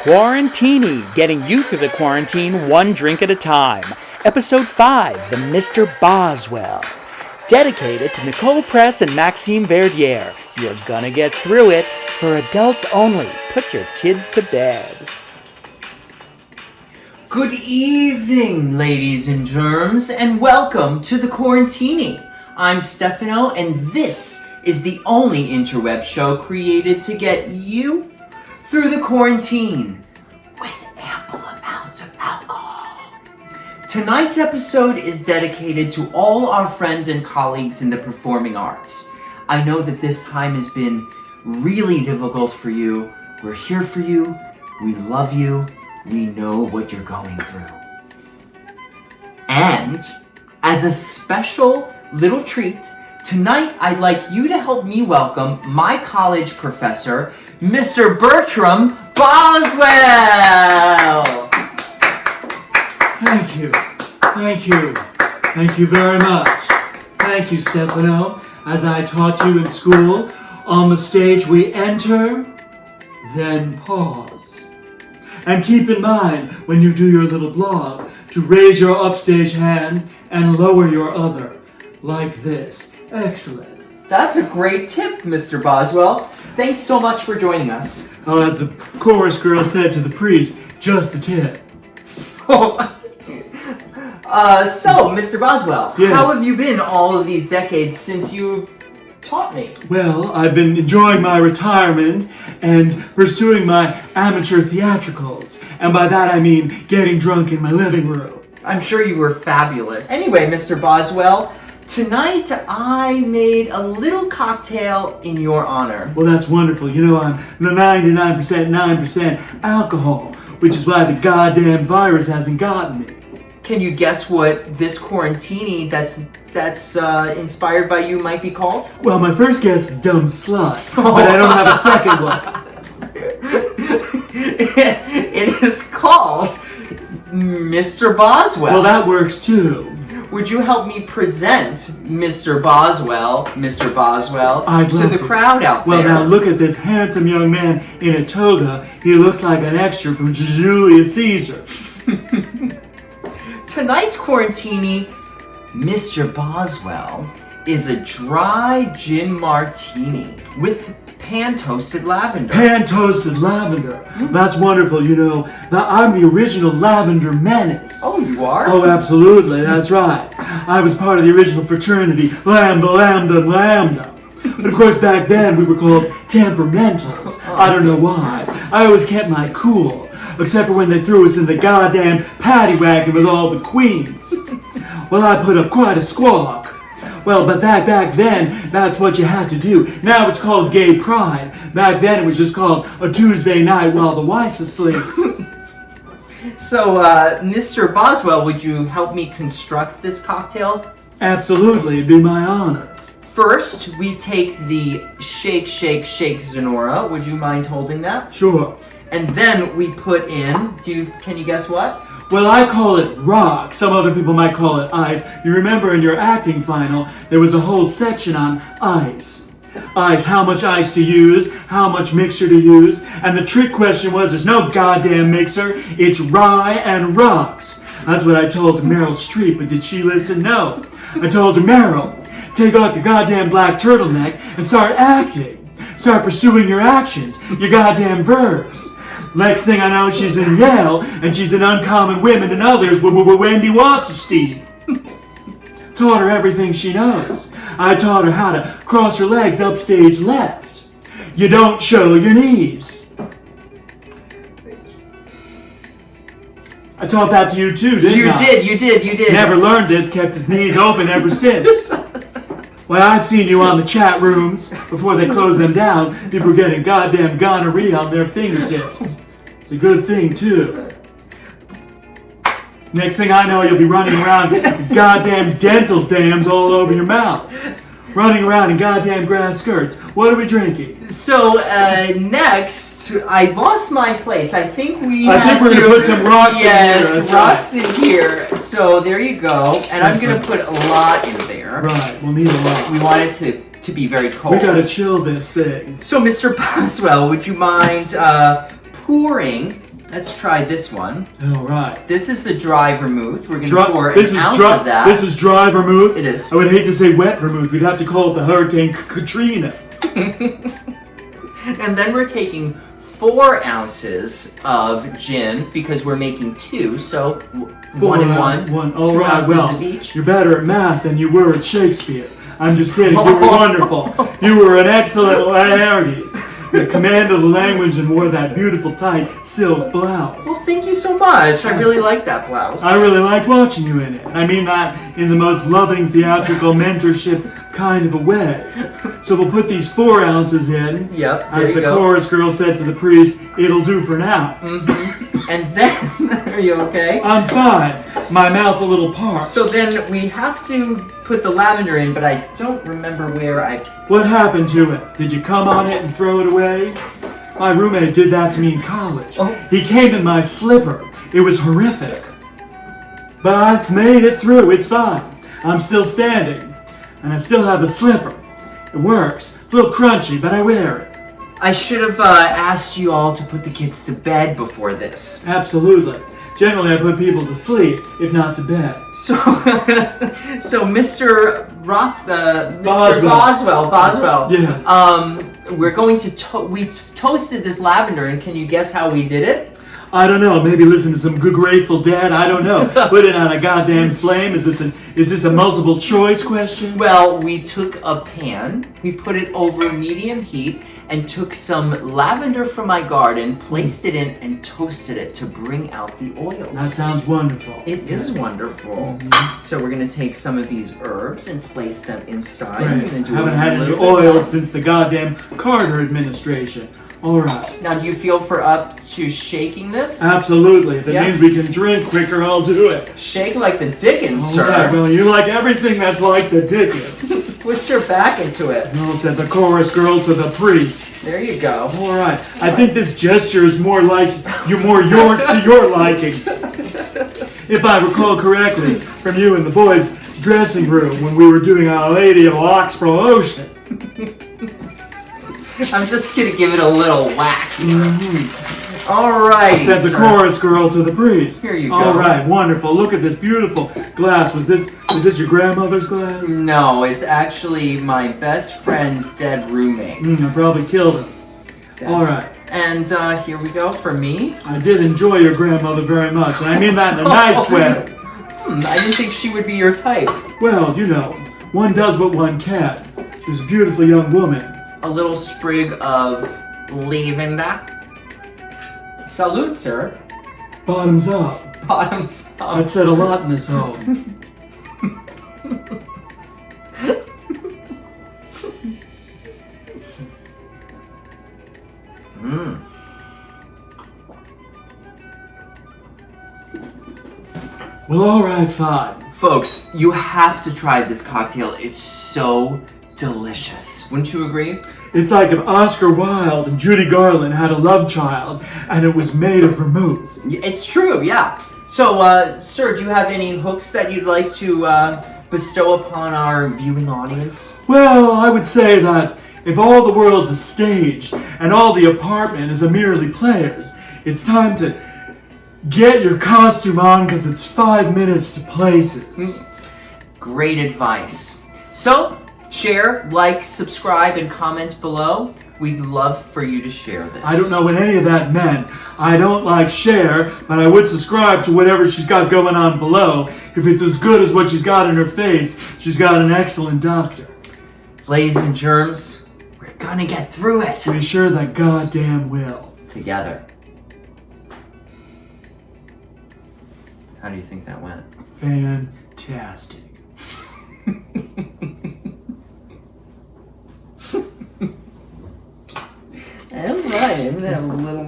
Quarantini, getting you through the quarantine one drink at a time. Episode 5, The Mr. Boswell. Dedicated to Nicole Press and Maxime Verdier. You're gonna get through it. For adults only. Put your kids to bed. Good evening, ladies and germs, and welcome to the Quarantini. I'm Stefano, and this is the only interweb show created to get you through the quarantine with ample amounts of alcohol. Tonight's episode is dedicated to all our friends and colleagues in the performing arts. I know that this time has been really difficult for you. We're here for you. We love you. We know what you're going through. And as a special little treat, tonight I'd like you to help me welcome my college professor, Mr. Bertram Boswell! Thank you. Thank you. Thank you very much. Thank you, Stefano. As I taught you in school, on the stage we enter, then pause. And keep in mind, when you do your little blog, to raise your upstage hand and lower your other, like this. Excellent. That's a great tip, Mr. Boswell. Thanks so much for joining us. Oh, as the chorus girl said to the priest, just the tip. So, Mr. Boswell, yes. How have you been all of these decades since you've taught me? Well, I've been enjoying my retirement and pursuing my amateur theatricals. And by that I mean getting drunk in my living room. I'm sure you were fabulous. Anyway, Mr. Boswell, tonight I made a little cocktail in your honor. Well, that's wonderful. You know, I'm 99% alcohol, which is why the goddamn virus hasn't gotten me. Can you guess what this quarantini that's inspired by you might be called? Well, my first guess is dumb slut, but I don't have a second one. It is called Mr. Boswell. Well, that works too. Would you help me present Mr. Boswell to the crowd out there? Well, now look at this handsome young man in a toga. He looks like an extra from Julius Caesar. Tonight's quarantini, Mr. Boswell, is a dry gin martini with pan-toasted lavender. Pan-toasted lavender. That's wonderful. You know, I'm the original Lavender menace. Oh, you are? Oh, absolutely. That's right. I was part of the original fraternity, Lambda. But of course, back then we were called temperamentals. I don't know why. I always kept my cool. Except for when they threw us in the goddamn paddy wagon with all the queens. Well, I put up quite a squawk. Well, but back then, that's what you had to do. Now it's called gay pride. Back then it was just called a Tuesday night while the wife's asleep. So, Mr. Boswell, would you help me construct this cocktail? Absolutely, it'd be my honor. First, we take the shake Zenora. Would you mind holding that? Sure. And then we put in, can you guess what? Well, I call it rock. Some other people might call it ice. You remember in your acting final, there was a whole section on ice. Ice, how much ice to use, how much mixer to use. And the trick question was, there's no goddamn mixer. It's rye and rocks. That's what I told to Meryl Streep, but did she listen? No. I told her, Meryl, take off your goddamn black turtleneck and start acting. Start pursuing your actions, your goddamn verbs. Next thing I know, she's in Yale, and she's in Uncommon Women and Others with Wendy Waterstein. Taught her everything she knows. I taught her how to cross her legs upstage left. You don't show your knees. I taught that to you too, didn't I? You did. Never learned it, it's kept his knees open ever since. Well, I've seen you on the chat rooms. Before they close them down, people were getting goddamn gonorrhea on their fingertips. It's a good thing, too. Next thing I know, you'll be running around with goddamn dental dams all over your mouth. Running around in goddamn grass skirts. What are we drinking? So, next, I lost my place. I think we're gonna put some rocks in here. Yes, rocks in here. So, there you go. And I'm going to put a lot in there. Right, we'll need a lot. We want it to be very cold. We gotta chill this thing. So, Mr. Boswell, would you mind pouring Let's try this one. All right. This is the dry vermouth. We're going to pour an ounce of that. This is dry vermouth? It is. I would hate to say wet vermouth. We'd have to call it the Hurricane Katrina. And then we're taking 4 ounces of gin because we're making 2, so 1 and 1. All 2 right, ounces well, of each. you're better at math than you were at Shakespeare. I'm just kidding. You were wonderful. You were an excellent Laertes. You commanded the language and wore that beautiful tight silk blouse. Well, thank you so much. I really like that blouse. I really liked watching you in it. I mean that in the most loving theatrical mentorship kind of a way. So we'll put these 4 ounces in. Yep, there As you the go. chorus girl said to the priest, it'll do for now. And then, are you okay? I'm fine. My mouth's a little parched. So then we have to put the lavender in, but I don't remember where I... What happened to it? Did you come on it and throw it away? My roommate did that to me in college. Oh. He came in my slipper. It was horrific. But I've made it through. It's fine. I'm still standing. And I still have the slipper. It works. It's a little crunchy, but I wear it. I should have asked you all to put the kids to bed before this. Absolutely. Generally, I put people to sleep, if not to bed. So, Mr. Boswell. Boswell. Yes. We're going to we've toasted this lavender, and can you guess how we did it? I don't know. Maybe listen to some good Grateful Dead. I don't know. Put it on a goddamn flame. Is this a multiple choice question? Well, we took a pan, we put it over medium heat, and took some lavender from my garden, placed it in, and toasted it to bring out the oils. That sounds wonderful. It is wonderful. So we're gonna take some of these herbs and place them inside. Right. We're gonna do Haven't a had any little bit oil more. since the goddamn Carter administration. All right. Now, do you feel for up to shaking this? Absolutely. If it Yeah. means we can drink quicker, I'll do it. Shake like the Dickens, All sir. right. Well, you like everything that's like the Dickens. Put your back into it. No, said the chorus girl to the priest. There you go. All right. I think this gesture is more like your to your liking. If I recall correctly, from you in the boys' dressing room when we were doing Our Lady of Locks promotion. I'm just gonna give it a little whack. All right. Said the chorus girl to the priest. Here you go. All right, wonderful. Look at this beautiful glass. Was this your grandmother's glass? No, it's actually my best friend's dead roommates. I probably killed him. All right. And here we go for me. I did enjoy your grandmother very much, and I mean that in a nice way. I didn't think she would be your type. Well, you know, one does what one can. She was a beautiful young woman. A little sprig of lavender. Salute, sir. Bottoms up. Bottoms up. That said a lot in this home. Well, all right, fine. Folks, you have to try this cocktail. It's so delicious. Wouldn't you agree? It's like if Oscar Wilde and Judy Garland had a love child, and it was made of vermouth. It's true, yeah. So, sir, do you have any hooks that you'd like to bestow upon our viewing audience? Well, I would say that if all the world's a stage and all the apartment is a merely players, it's time to get your costume on because it's 5 minutes to places. Great advice. So, share, like, subscribe, and comment below. We'd love for you to share this. I don't know what any of that meant. I don't like share, but I would subscribe to whatever she's got going on below. If it's as good as what she's got in her face, she's got an excellent doctor. Ladies and germs, we're gonna get through it. We sure that goddamn will. Together. How do you think that went? Fantastic. All right, I'm gonna have a little